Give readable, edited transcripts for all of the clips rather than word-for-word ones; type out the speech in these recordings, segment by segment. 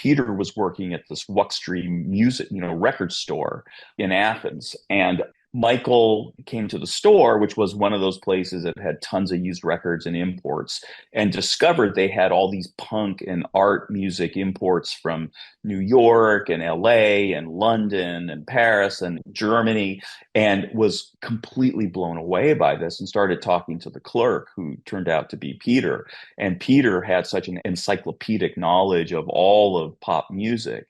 Peter was working at this Wuxtree music, record store in Athens. And Michael came to the store, which was one of those places that had tons of used records and imports, and discovered they had all these punk and art music imports from New York and LA and London and Paris and Germany, and was completely blown away by this and started talking to the clerk, who turned out to be Peter. And Peter had such an encyclopedic knowledge of all of pop music,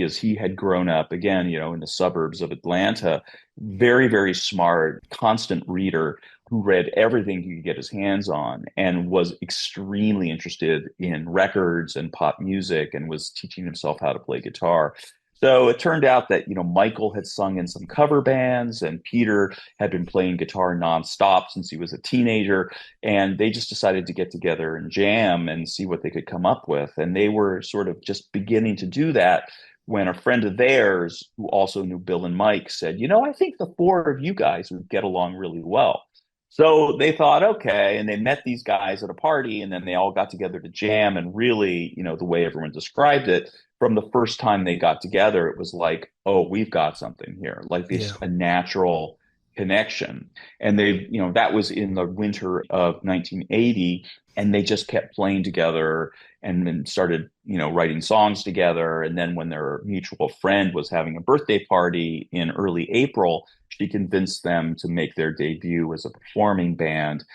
as he had grown up, again, in the suburbs of Atlanta. Very, very smart, constant reader who read everything he could get his hands on, and was extremely interested in records and pop music, and was teaching himself how to play guitar. So it turned out that, Michael had sung in some cover bands, and Peter had been playing guitar nonstop since he was a teenager. And they just decided to get together and jam and see what they could come up with. And they were sort of just beginning to do that when a friend of theirs, who also knew Bill and Mike, said, I think the four of you guys would get along really well. So they thought, okay, and they met these guys at a party, and then they all got together to jam. And really, the way everyone described it, from the first time they got together, it was like, oh, we've got something here, like this, a natural connection. And that was in the winter of 1980, and they just kept playing together and then started, writing songs together. And then when their mutual friend was having a birthday party in early April, she convinced them to make their debut as a performing band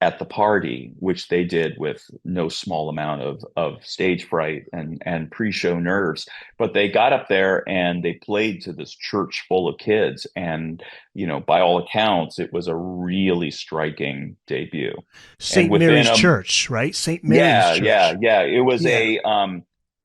at the party, which they did with no small amount of stage fright and pre-show nerves. But they got up there and they played to this church full of kids. And, by all accounts, it was a really striking debut. St. Mary's Church, right? St. Mary's Church. Yeah. It was a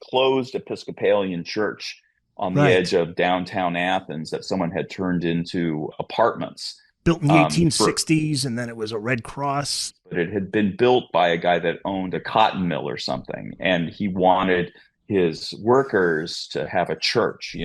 closed Episcopalian church on the edge of downtown Athens that someone had turned into apartments. Built in the 1860s, and then it was a Red Cross. But it had been built by a guy that owned a cotton mill or something, and he wanted his workers to have a church,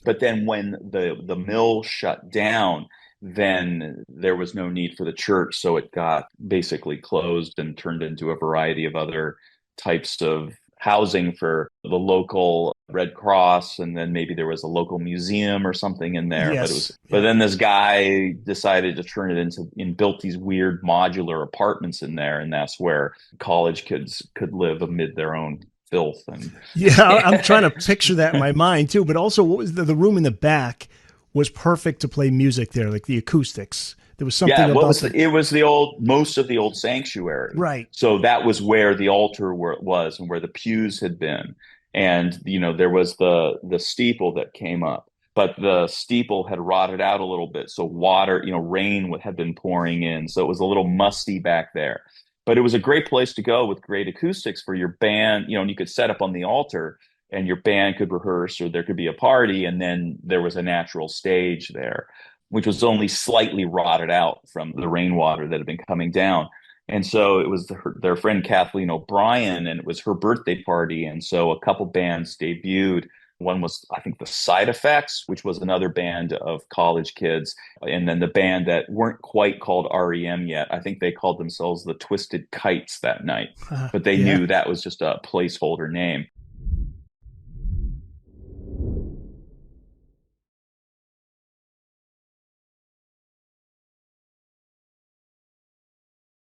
But then when the mill shut down, then there was no need for the church, so it got basically closed and turned into a variety of other types of housing for the local Red Cross, and then maybe there was a local museum or something in there. Yes. But then this guy decided to turn it into and built these weird modular apartments in there, and that's where college kids could live amid their own filth. And I'm trying to picture that in my mind too. But also, what was the room in the back was perfect to play music there, like the acoustics. There was something about it was most of the old sanctuary. Right. So that was where the altar was and where the pews had been. And, there was the steeple that came up, but the steeple had rotted out a little bit. So water, rain had been pouring in. So it was a little musty back there. But it was a great place to go with great acoustics for your band, and you could set up on the altar and your band could rehearse, or there could be a party. And then there was a natural stage there, which was only slightly rotted out from the rainwater that had been coming down. And so it was their friend Kathleen O'Brien, and it was her birthday party. And so a couple bands debuted. One was, I think, the Side Effects, which was another band of college kids. And then the band that weren't quite called R.E.M. yet, I think they called themselves the Twisted Kites that night. But they knew that was just a placeholder name.